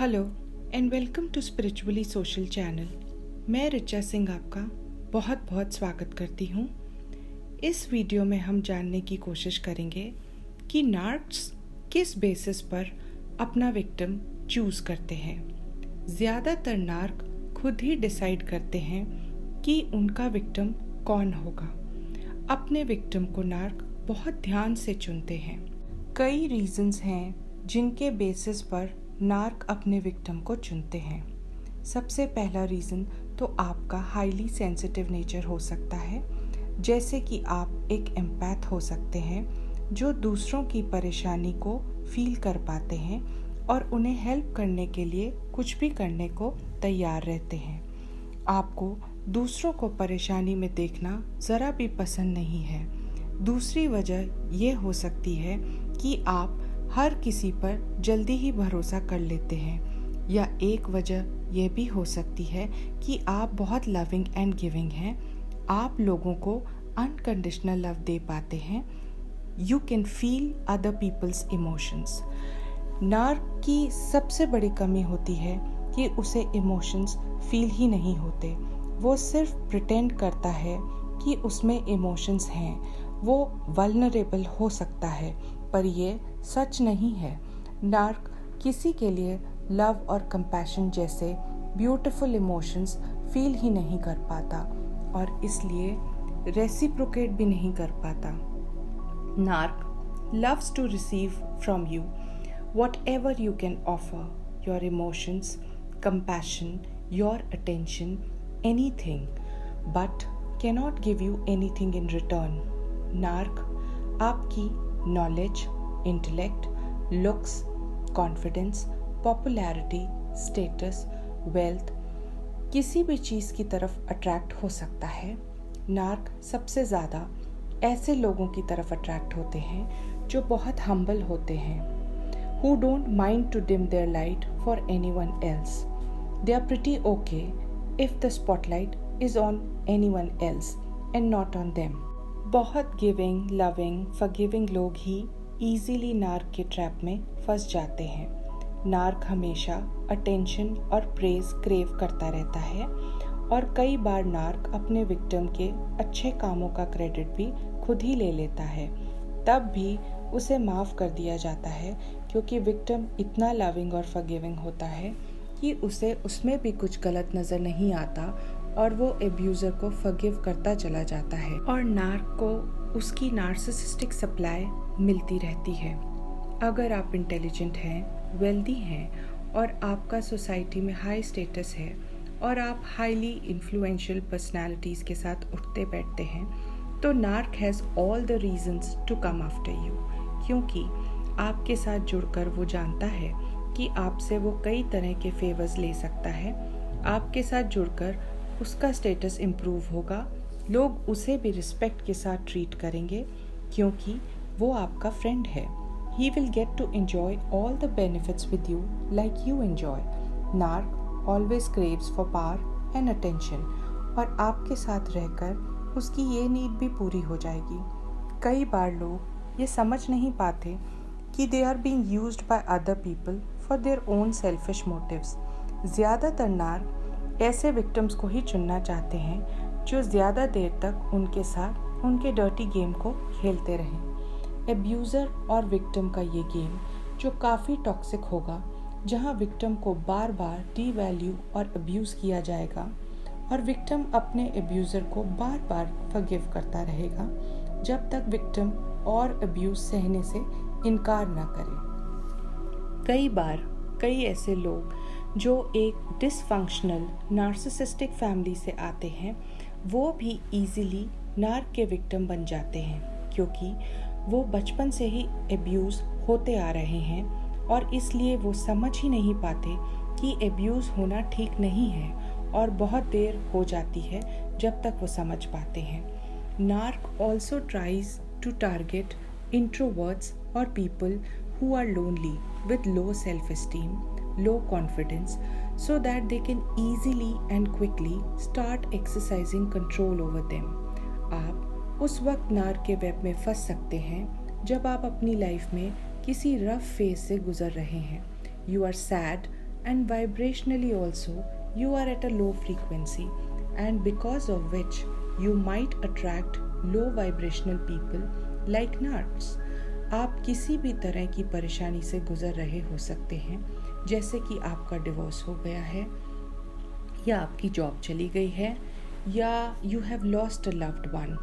Hello and welcome to spiritually social channel. मैं रिचा सिंह आपका बहुत बहुत स्वागत करती हूँ। इस वीडियो में हम जानने की कोशिश करेंगे कि नार्क्स किस बेसिस पर अपना विक्टिम चूज़ करते हैं। ज़्यादातर नार्क खुद ही डिसाइड करते हैं कि उनका विक्टिम कौन होगा। अपने विक्टिम को नार्क बहुत ध्यान से चुनते हैं। कई रीजंस हैं जिनके बेसिस पर नार्क अपने विक्टिम को चुनते हैं। सबसे पहला रीज़न तो आपका हाईली सेंसिटिव नेचर हो सकता है, जैसे कि आप एक एम्पैथ हो सकते हैं जो दूसरों की परेशानी को फील कर पाते हैं और उन्हें हेल्प करने के लिए कुछ भी करने को तैयार रहते हैं। आपको दूसरों को परेशानी में देखना ज़रा भी पसंद नहीं है। दूसरी वजह यह हो सकती है कि आप हर किसी पर जल्दी ही भरोसा कर लेते हैं, या एक वजह यह भी हो सकती है कि आप बहुत लविंग एंड गिविंग हैं। आप लोगों को अनकंडीशनल लव दे पाते हैं। You can feel other people's emotions. Narc की सबसे बड़ी कमी होती है कि उसे इमोशंस फील ही नहीं होते। वो सिर्फ प्रिटेंड करता है कि उसमें इमोशंस हैं। वो वल्नरेबल हो सकता है, पर ये सच नहीं है। नार्क किसी के लिए लव और कंपैशन जैसे ब्यूटीफुल इमोशंस फील ही नहीं कर पाता और इसलिए रेसिप्रोकेट भी नहीं कर पाता। नार्क loves to receive from you whatever you can offer, your emotions, compassion, your attention, anything, but cannot give you anything in return. नार्क आपकी knowledge, intellect, looks, confidence, popularity, status, wealth, किसी भी चीज़ की तरफ अट्रैक्ट हो सकता है। नार्क सबसे ज़्यादा ऐसे लोगों की तरफ अट्रैक्ट होते हैं जो बहुत हम्बल होते हैं, who don't mind to dim their light for anyone else. They are pretty okay if the spotlight is on anyone else and not on them. बहुत गिविंग, लविंग, फॉरगिविंग लोग ही ईजीली नार्क के trap में फंस जाते हैं। नार्क हमेशा अटेंशन और praise crave करता रहता है और कई बार नार्क अपने विक्टिम के अच्छे कामों का क्रेडिट भी खुद ही ले लेता है। तब भी उसे माफ़ कर दिया जाता है क्योंकि विक्टिम इतना लविंग और फॉरगिविंग होता है कि उसे उसमें भी कुछ गलत नज़र नहीं आता और वो एब्यूज़र को फॉरगिव करता चला जाता है और नार्क को उसकी नार्सिसिस्टिक सप्लाई मिलती रहती है। अगर आप इंटेलिजेंट हैं, वेल्दी हैं और आपका सोसाइटी में हाई स्टेटस है और आप हाईली इन्फ्लुएंशियल पर्सनालिटीज़ के साथ उठते बैठते हैं, तो narc has all the reasons to come after you, क्योंकि आपके साथ जुड़कर वो जानता है कि आपसे वो कई तरह के फेवर्स ले सकता है। आपके साथ जुड़कर उसका स्टेटस इम्प्रूव होगा, लोग उसे भी रिस्पेक्ट के साथ ट्रीट करेंगे क्योंकि वो आपका फ्रेंड है। He will get to enjoy all the benefits with you like you enjoy. Narc always craves for power and attention और आपके साथ रहकर उसकी ये नीड भी पूरी हो जाएगी। कई बार लोग ये समझ नहीं पाते कि they are being used by other people for their own selfish motives. ज़्यादातर नार्क ऐसे विक्टिम्स को ही चुनना चाहते हैं जो ज़्यादा देर तक उनके साथ उनके डर्टी गेम को खेलते रहें। एब्यूज़र और विक्टिम का ये गेम जो काफ़ी टॉक्सिक होगा, जहां विक्टिम को बार बार डीवैल्यू और अब्यूज़ किया जाएगा और विक्टिम अपने एब्यूज़र को बार बार फॉरगिव करता रहेगा जब तक विक्टिम और अब्यूज़ सहने से इनकार ना करे। कई बार कई ऐसे लोग जो एक डिसफंक्शनल नार्सिसिस्टिक फैमिली से आते हैं, वो भी इजीली नार्क के विक्टिम बन जाते हैं क्योंकि वो बचपन से ही एब्यूज़ होते आ रहे हैं और इसलिए वो समझ ही नहीं पाते कि एब्यूज़ होना ठीक नहीं है और बहुत देर हो जाती है जब तक वो समझ पाते हैं। Narc also tries to target introverts और people who are lonely with low self-esteem, low confidence, so that they can easily and quickly start exercising control over them. आप उस वक्त नार्क के वेब में फंस सकते हैं जब आप अपनी लाइफ में किसी रफ फेज से गुजर रहे हैं। You are sad, and vibrationally also you are at a low frequency, and because of which you might attract low vibrational people like narcs. आप किसी भी तरह की परेशानी से गुजर रहे हो सकते हैं, जैसे कि आपका डिवोर्स हो गया है, या आपकी जॉब चली गई है, या you have lost a loved one.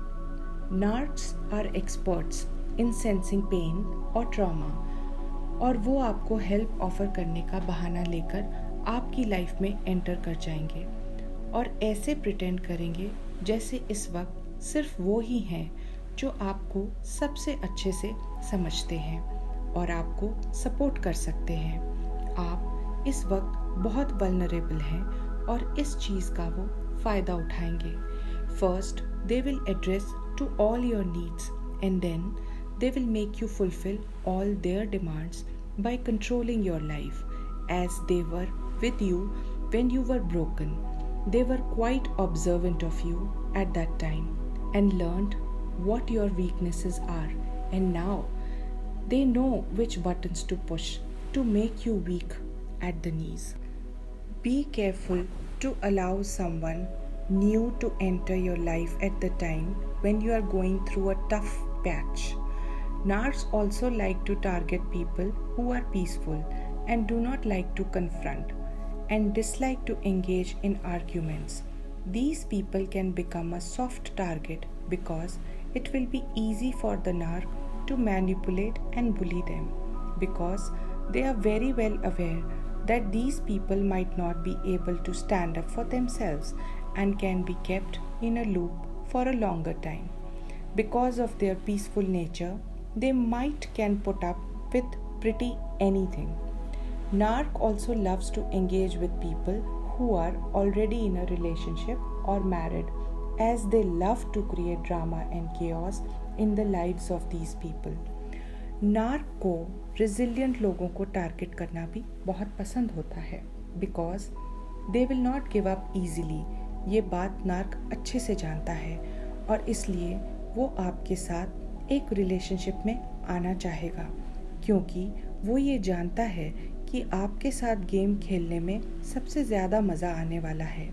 Narcs are experts in sensing pain और ट्रॉमा, और वो आपको हेल्प ऑफर करने का बहाना लेकर आपकी लाइफ में एंटर कर जाएंगे और ऐसे प्रिटेंड करेंगे जैसे इस वक्त सिर्फ वो ही हैं जो आपको सबसे अच्छे से समझते हैं और आपको सपोर्ट कर सकते हैं. आप इस वक्त बहुत वल्नरेबल हैं और इस चीज़ का वो फ़ायदा उठाएंगे. First they will address to all your needs and then they will make you fulfill all their demands by controlling your life, as they were with you when you were broken. They were quite observant of you at that time and learned what your weaknesses are, and now they know which buttons to push to make you weak at the knees. Be careful to allow someone new to enter your life at the time when you are going through a tough patch. Narcs also like to target people who are peaceful and do not like to confront and dislike to engage in arguments. These people can become a soft target because it will be easy for the narc to manipulate and bully them, because they are very well aware that these people might not be able to stand up for themselves and can be kept in a loop for a longer time. Because of their peaceful nature, they might can put up with pretty anything. Narc also loves to engage with people who are already in a relationship or married, as they love to create drama and chaos in the lives of these people. Narc को resilient लोगों को target करना भी बहुत पसंद होता है, because they will not give up easily. ये बात नार्क अच्छे से जानता है और इसलिए वो आपके साथ एक रिलेशनशिप में आना चाहेगा, क्योंकि वो ये जानता है कि आपके साथ गेम खेलने में सबसे ज़्यादा मज़ा आने वाला है.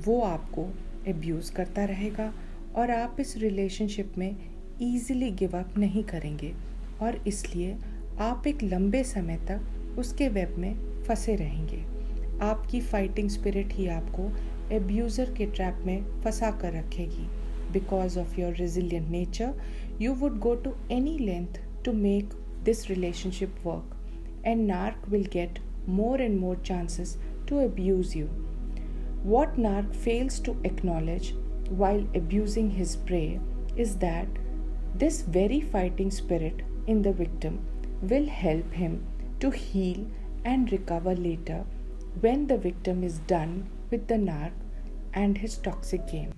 वो आपको एब्यूज़ करता रहेगा और आप इस रिलेशनशिप में ईज़िली गिव अप नहीं करेंगे, और इसलिए आप एक लंबे समय तक उसके वेब में फंसे रहेंगे. आपकी फाइटिंग स्पिरिट ही आपको एब्यूज़र के ट्रैप में फंसा कर रखेगी. Because of your resilient nature, you would go to any length to make this relationship work, and narc will get more and more chances to abuse you. What narc fails to acknowledge while abusing his prey is that this very fighting spirit in the victim will help him to heal and recover later when the victim is done with the narc and his toxic game.